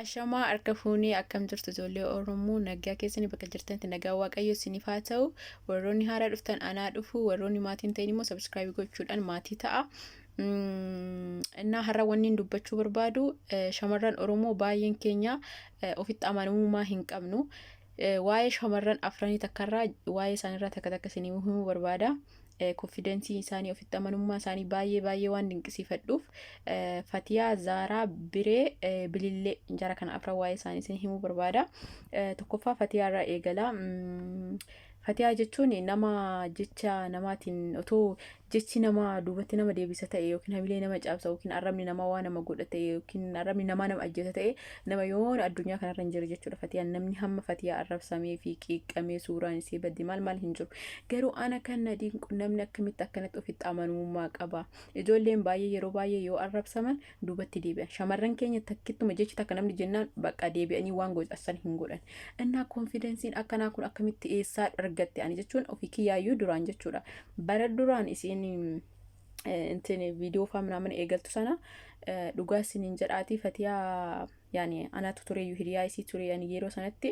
Shamaa harka fuunee akkam jirtu ijoollee Oromoo nagaa keessanii bakka jirtanitti nagaa waaqayyo isiniif haa ta'u. Warroonni haaraa dhuftan anaa dhufu, warroonni maatiin ta'in immoo subscribe gochuudhaan maatii ta'a. Innaa har'a wanni dubbachuu barbaadu shamarran Oromoo baay'een keenya ofitti amanamummaa hin qabnu. Waa'ee shamarran afranii takkarraa waa'ee isaaniirraa takka takka isinii himuu barbaada. Confidence isaanii ofitti amanummaa isaanii baay'ee waan dinqisiifadhuuf Fatiyaa, Zaaraa, Biree, Bilillee jara kana afran waa'ee isaanii isin himuu barbaada. Tokkoffaa Fatiyaa irraa eegala. Fatiyaa jechuun nama jecha namaatiin otoo jechi nama duubatti nama deebisa ta'e yookiin hamilee nama caabsa yookiin arrabni nama waa nama godha ta'e yookiin arrabni nama ajjeesa ta'e nama yoon addunyaa kanarra hin jiru jechuudha. Fatiyaan namni hamma Fatiyaa arrabsamee fi qiiqqamee suuraan isii baddi maal hin jiru. Garuu ana kan dinqu namni akkamitti akkanatti ofitti amanamummaa qaba. Ijoolleen baay'ee yeroo baay'ee yoo arrabsaman duubatti deebi'an. Shamarran keenya takkittuma jechi takka namni jennaan bakka deebi'anii waan godhan hin godhan. Innaa konfidensiin akkanaa kun akkamitti eessaa argatte ani jechuun ofii kiyyaayyuu duraan jechuudha. Bara duraan isiin video faa ምናምን eegaltu sana dhugaa isiniin jedhaati Fatiyaa yaani anaatu ture hiriyaa isii ture yaani yeroo sanatti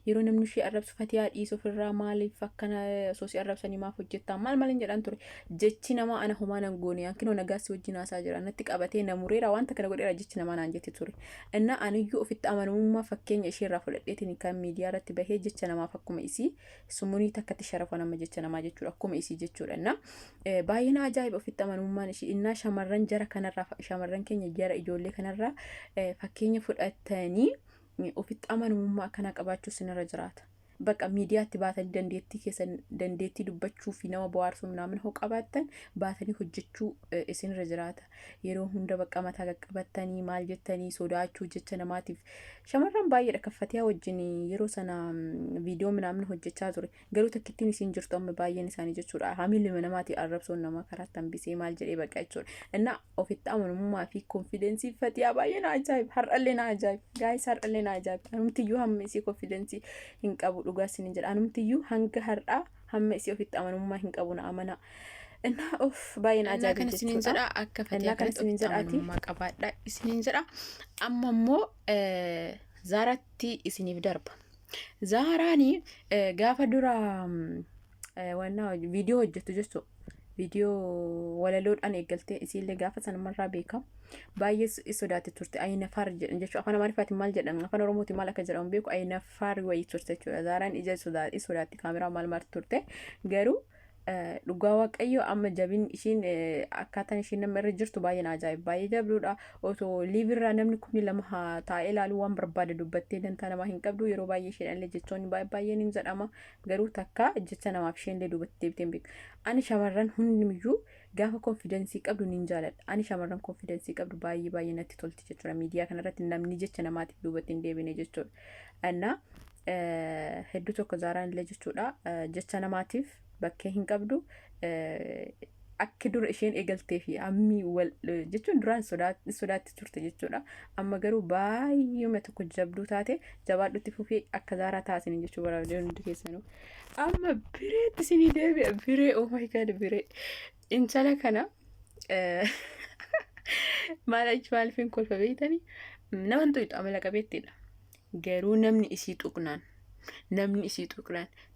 yeroo namni ishee arrabsu Fatiyaa dhiisuu ofirraa maaliif akkana soosii arrabsanii maaf hojjettaa maal hin jedhan ture jechi nama ana homaa nan goone yaakinoo nagaassi wajjin haasaa jira natti qabatee namureera wanta kana godheera jechi nama naan jetti ture innaa aniyyuu ofitti amanamummaa fakkeenya isheerraa fudhadheetiin kan miidiyaa irratti bahee jecha namaaf akkuma isii sumuunii takkatti sharafa nama jecha namaa jechuudha akkuma isii jechuudha innaa baay'ina ajaa'iba ofitti amanamummaan ishii innaa shamarran jara kanarraa shamarran keenya jara ijoollee kanarraa fakkeenya fudhatanii ofitti amanamummaa akkanaa qabaachuu sinirra jiraata. Bakka miidiyaatti baatanii dandeettii keessa dandeettii dubbachuu fi nama bohaarsuu namni hoo qabaattan baatanii hojjechuu isinirra jiraata. Yeroo hunda bakka mataa qaqqabattanii maal jettanii sodaachuu jecha namaatiif shamarran baay'eedha kan Fatiyaa wajjin yeroo sana viidiyoo namni hojjechaa ture. Garuu takkittiin isiin jirtu amma baay'een isaanii jechuudha. Hamiilli namaatii arrabsoon namaa karaatti hambisee maal jedhee bakka jechuudha. Innaa ofitti amanamummaa fi konfidensii Fatiyaa baay'ee na ajaa'iba. Har'allee na ajaa'iba. Gaayis har'allee na ajaa'iba. Anumtiyyuu hamma isii konfidensii hin qabu. Dhugaa isiniin jedha anumtiyyuu hanga har'aa hamma isii ofitti amanamummaa hin qabu na amana. Innaa of baay'een ajaa'iba kan isiniin jedha akka Fatiyaa kan ofitti amanamummaa qabaadha isiniin jedha. Amma immoo Zaaraatti isiniif darba. Zaaraani gaafa dura wanna viidiyoo hojjettu jechuudha. Viidiyoo walaloodhaan eegaltee isiillee gaafa sanumarraa beekama. Baay'ee sodaatti turte ayinafaar jedhan jechuudha. Afaan Amaariffaatiin maal jedhan afaan Oromootiin maal akka jedhamu beeku ayinafaar wayii turte jechuudha. Zaaraan ija sodaatti kaameraa maal turte garuu dhugaa waaqayyo amma jabin ishiin akkaataan ishiin nama irra jirtu baay'ee ajaa'iba baay'ee jabduudha. Otoo liivirraa namni kuni lama taa'ee ilaaluu waan barbaade dubbattee dantaa namaa hin qabdu yeroo baay'ee isheedhaan jechoonni baay'een hin jedhama garuu takka jecha namaaf isheenillee dubbatti deebitee hin beeku. Ani shamarran hundimiyyuu gaafa konfidensii qabdu nin jaaladha. Ani shamarran konfidensii qabdu baay'ee natti tolti jechuudha. Miidiyaa kanarratti namni jecha namaatiif dubbatti hin deebine jechuudha. Innaa hedduu tokko Zaaraan illee jechuudha jecha namaatiif bakkee hin qabdu akka dura isheen eegaltee fi ammi wal jechuun duraan sodaatti turte jechuudha. Amma garuu baay'ee tokko jabduu taate jabaadhutti fufee akka Zaaraa taasisan jechuu barbaade hundi keessanuu. Amma bireetti isinii deebi'a biree oh my god biree intala kana maaliifin kolfa beektanii naman tuyxu amala qabeettiidha. Garuu namni isii tuqnaan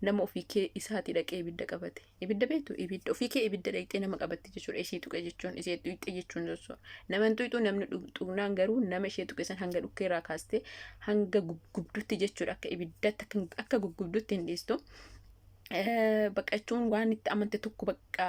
nama ofii kee isaati dhaqee ibidda qabate ibidda beektu ibidda ofii kee ibidda dhaqxee nama qabatte jechuudha. Ishee tuqe jechuun ishee tuqxe jechuun jechuudha. Naman tuyxu namni tuqnaan garuu nama ishee tuqe san hanga dhukkeerraa kaastee hanga gubdutti jechuudha. Akka ibiddaatti akka gubdutti hin dhiistu. Baqachuun waan itti amante tokko bakka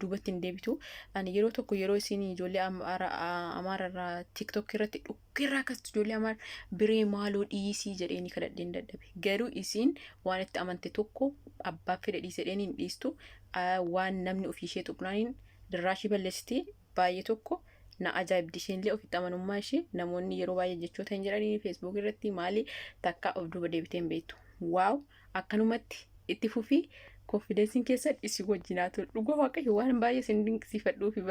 duubatti hin deebitu. Ani yeroo tokko yeroo isin ijoollee Amaararraa TikTok irratti dhukkeerraa kastu ijoollee Amaar biree maaloo dhiisii jedheeni kadhadheen dadhabe. Garuu isin waan itti amante tokko abbaa fedha dhiisedheen hin dhiistu waan namni ofii ishee tuqnaaniin dirraashii balleessiti baay'ee tokko na ajaa'ibdi isheenillee ofitti amanummaa ishee namoonni yeroo baay'ee jechoota hin jedhanii Facebook irratti maali takka of duuba deebitee hin beektu. Waaw akkanumatti itti fufii konfidensiin keessa isii wajjinaa ture. Dhugaa waaqayyo waan baay'ee isin dinqisiifadhuu fi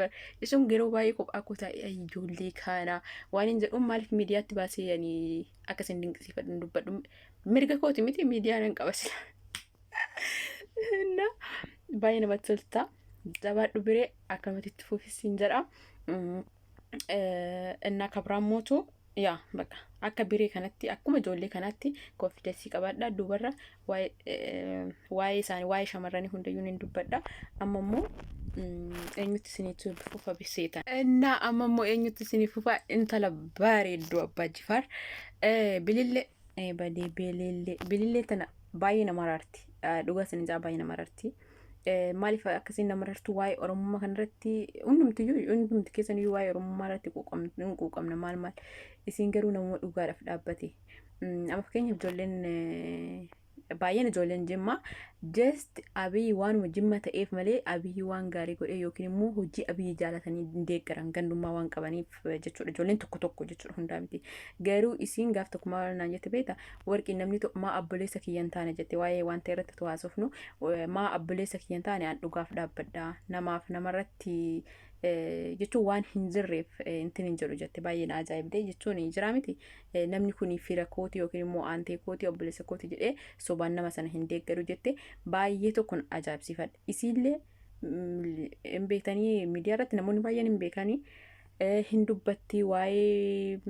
isuun yeroo baay'ee kophaa koo taa'ee ijoollee kana waan hin jedhuun maaliif miidiyaatti baasee akka isin dinqisiifadhu dubbadhu mirga kooti miti miidiyaan hin qabasila. baay'ee namatti tolta. Jabaadhu biree akkamitti fuufisiin jedha. Innaa kabiraan mootu yaa bakka akka biree kanatti akkuma ijoollee kanatti konfidensii qabaadha. Duubarra waa'ee isaanii waa'ee shamarranii hundayyuu ni dubbadha. Amma immoo eenyutti isiniitu fufa biseetan. Innaa amma immoo eenyutti isinii fufa intala bareedduu Abbaa Jifaar. Bilillee badee bilillee tana baay'ee nama araarti. Dhugaa isin jaa baay'ee nama araarti. Maaliif akkasiin nama arartu waa'ee Oromummaa kanarratti hundumti keessaniyyuu waa'ee Oromummaa irratti quuqamna maal isiin garuu namuma dhugaadhaaf dhaabbate. Amma fakkeenyaaf baay'een ijoolleen Jimmaa just Abiyyi waanuma Jimma ta'eef malee Abiyyi waan gaarii godhe yookiin immoo hojii Abiyyi jaalatanii deeggaran gandummaa waan qabaniif jechuudha. Ijoolleen tokko jechuudha hundaa miti. Garuu isiin gaaf tokko maal naan jette beektaa warqii namni tokko maa abboleessa kiyyan taane jette waa'ee waan ta'e irratti haasofnu maa abboleessa kiyyan taane an dhugaaf dhaabbadha namaaf namarratti jechuun waan hin jirreef intin hin jedhu jette baay'ee na ajaa'ibdee jechuun jira miti namni kun fira kooti yookiin immoo aantee kooti obboleessa kooti jedhee sobaan nama sana hin deeggaru jette baay'ee tokkoon ajaa'ibsiifadha. Isiillee hin beektanii miidiyaa irratti namoonni baay'een hin beekanii hin dubbatti waa'ee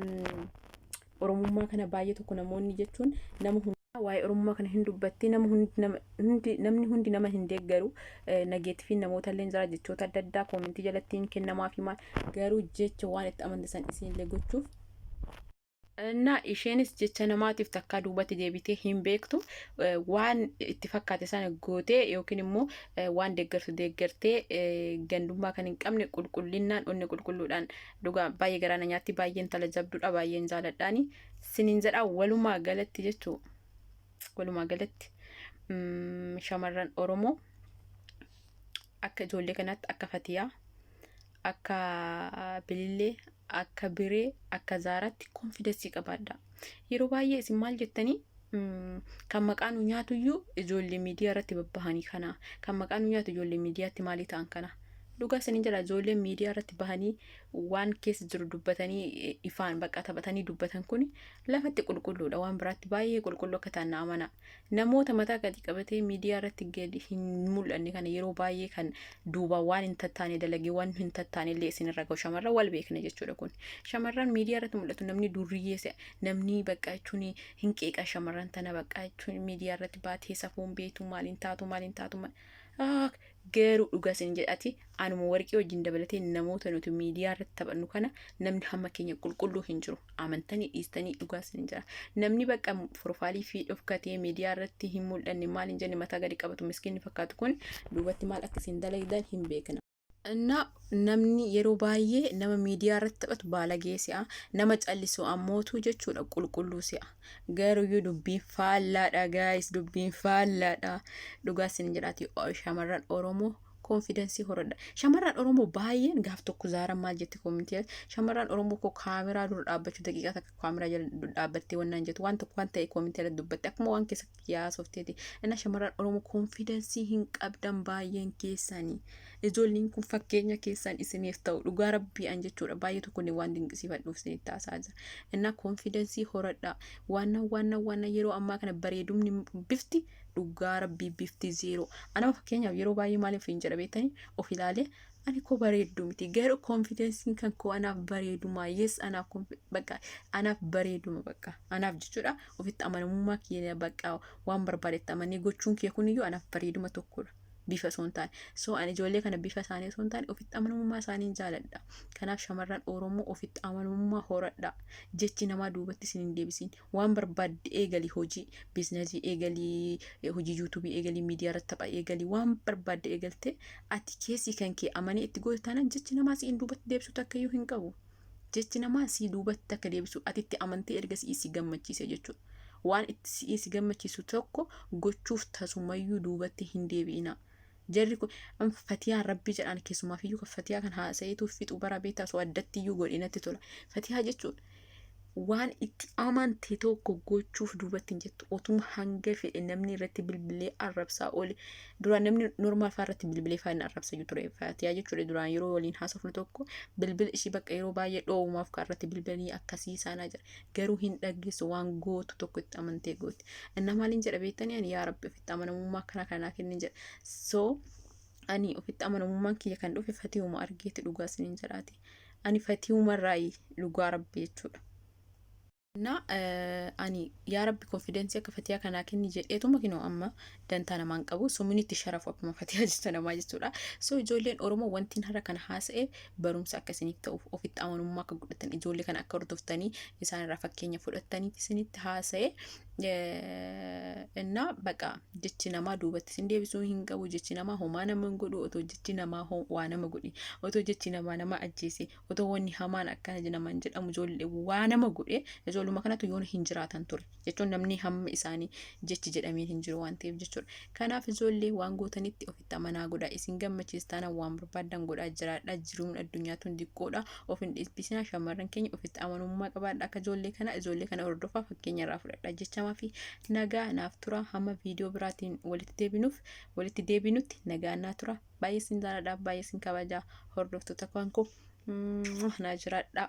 Oromummaa kana baay'ee tokko namoonni jechuun nama waa'ee Oromummaa kana hin dubbatti namni hundi nama hin deeggaru nageetiif namoota illee jira jechoota adda addaa koomentii jalatti kennamaa fi maal garuu jecha waan itti amantisan isiinillee gochuuf na isheenis jecha namaatiif takkaa duubatti deebitee hin beektu waan itti fakkaate sana gootee yookiin immoo waan deeggartee gandummaa kan hin qabne qulqullinnaan onni qulqulluudhaan dhugaa baay'ee garaana nyaatti baay'een tala jabduudha baay'een jaaladhaani siniin jedhaa walumaa galatti jechuu walumaa galatti shamarran Oromoo akka ijoollee kanaatti akka Fatiyaa akka Bilillee akka biree akka Zaaratti konfidensii qabaadha. Yeroo baay'ee isin maal jettanii kan maqaan nu nyaatuyyuu ijoollee miidiyaa irratti babbahanii kana kan maqaan nu nyaatu ijoollee miidiyaatti maalii ta'an kana dhugaa isiniin jala ijoolleen miidiyaa irratti bahanii waan keessa jiru dubbatanii ifaan bakka taphatanii dubbatan kun lafatti qulqulluudha waan biraatti baay'ee qulqulluu akka ta'an amana namoota mataa gadi qabatee miidiyaa irratti gadi hin mul'anne kana yeroo baay'ee kan duuba waan hin tattaane dalagee waan hin tattaane illee isin irra ga'u shamarran wal beekna jechuudha kun shamarran miidiyaa irratti mul'atu namni durriyyee namni bakka jechuun hin qeeqa shamarran tana bakka jechuun miidiyaa irratti baatee safuun beetu maaliin taatu garuu dhugaa isin jedhati anuma warqii wajjin dabalatee namoota nuti miidiyaa irratti taphannu kana namni hamma keenya qulqulluu hin jiru amantanii dhiistanii dhugaa isin jira namni bakka profaayilii fi dhufkatee miidiyaa irratti hin mul'anne maal hin jenne mataa gadi qabatu miskiinni fakkaatu kun duubatti maal akka isin dalagan hin beekna. Namni yeroo baay'ee nama miidiyaa irratti taphatu baalagee si'a nama callisu ammootu jechuudha qulqulluu si'a garuu dubbiin faallaadha gaayis dubbiin faallaadha dhugaa isin jedhaati shamarran Oromoo konfidensii horadha shamarran Oromoo baay'een gaaf tokko Zaaran maal jette koomentii shamarran Oromoo ko kaameraa dura dhaabbachuu daqiiqaa takka kaameraa jala dhaabbattee waan jettu waan tokko waan ta'e koomentii irratti dubbatte akkuma waan keessatti yaasofteeti inna shamarran Oromoo konfidensii hin qabdan baay'een keessanii ijoolleen kun fakkeenya keessan isiniif ta'u dhugaa rabbii an jechuudha baay'ee tokko ne waan dinqisiifadhuuf isiniif taasaa jira inna konfidensii horadha waan yeroo ammaa kana bareedumni bifti dhugaa rabbii bifti zeeroo anama fakkeenyaaf yeroo baay'ee maaliif hin jedha beektanii of ilaalee ani ko bareeddu miti garuu konfidensiin kan ko anaaf bareeduma yes anaaf bareeduma bakka anaaf jechuudha ofitti amanamummaa kiyya bakka waan barbaadetti amanii gochuun kiyya kuniyyuu anaaf bareeduma tokkodha. Bifa sontaan so ani ijoollee kana bifa isaanii sontaan ofitti amanamummaa isaanii jaaladha kanaaf shamarran Oromoo ofitti amanamummaa horadha jechi namaa duubatti isin hin deebisiin waan barbaadde eegalii hojii biizinasii eegalii hojii yuutuubii eegalii miidiyaa irratti tapha eegalii waan barbaadde eegalte ati keessi kan kee amanii itti gootanan jechi namaa si duubatti deebisu takkayyuu hin qabu jechi namaa si duubatti akka deebisu ati itti amantee erga si gammachiise jechuudha waan itti si gammachiisu tokko gochuuf tasumayyuu duubatti hin deebi'ina. Jarri kun Fatiyaa rabbii jedhaan keessumaaf iyyuu Fatiyaa kan haasa'eetuuf fixu bara beektaa soo addatti iyyuu godhinatti tola. Fatiyaa jechuudha waan itti amante tokko gochuuf duubatti hin jettu otuma hanga fedhe namni irratti bilbilee arrabsaa oole duraan namni normaal fa'aa irratti bilbilee fa'aa hin arrabsayyuu ture Fatiyaa jechuudha duraan yeroo waliin haasofnu tokko bilbila ishii bakka yeroo baay'ee dhoowumaaf kan irratti bilbilanii akkasii isaanaa jira garuu hin dhaggeessu waan gootu tokko itti amantee gooti inna maaliin jedha beektanii ani yaa rabbi ofitti amanamummaa kana kennin jedha so ani ofitti amanamummaan kiyya kan dhufe Fatiihuma argeeti dhugaa isiniin jedhaati. Ani Fatiihuma irraa dhugaa Rabbi jechuudha. Na ani yaa Rabbi konfidensi akka Fatiyaa kanaa kenni jedheetuma kinoo amma dantaa namaan qabu sumunitti sharafu akkuma Fatiyaa jecha namaa jechuudha. So ijoolleen Oromoo wantiin har'a kana haasa'e barumsa akka isiniif ta'uuf ofitti amanummaa akka godhatan ijoollee kana akka hordoftanii isaan irraa fakkeenya fudhatanii isinitti haasa'e. እና በቃ ጀቺ ነማ ዱበት እንዴ ቢሱ ሂንቀቡ ጀቺ ነማ ሆማ ነመን ጎዱ ኦቶ ጀቺ ነማ ሆ ዋነመ ጎዲ ኦቶ ጀቺ ነማ ነማ አጄሴ ኦቶ ወኒ ሀማን አካነ ጀነማ እንጀዳሙ ጆል ዋነመ ጎዴ ጆሉ መከናቱ የሆነ ሂንጅራታን ቱር ጀቾን ነምኒ ሀም ኢሳኒ ጀቺ ጀዳሜን ሂንጅሩ ዋንቴፍ ጀቾን ከናፍ ጆሌ ዋን ጎተኒቲ ኦፊታ መና ጎዳ ኢሲን ገመቺስታና ዋን በርባዳን ጎዳ ጅራዳ ጅሩን አዱኛቱን ዲቆዳ ኦፊን ዲስፒሲና ሸመረን ከኝ ኦፊታ አመኑማ ቀባዳ ከጆሌ ከና ጆሌ ከና ወርዶፋ ፈከኛ ራፍረዳ ጀቻማ fi nagaa naaf tura hamma viidiyoo biraatiin walitti deebinutti nagaa naa tura baay'ee sin jaaladha baay'ee sin kabaja hordoftoota koo naa jiraadha.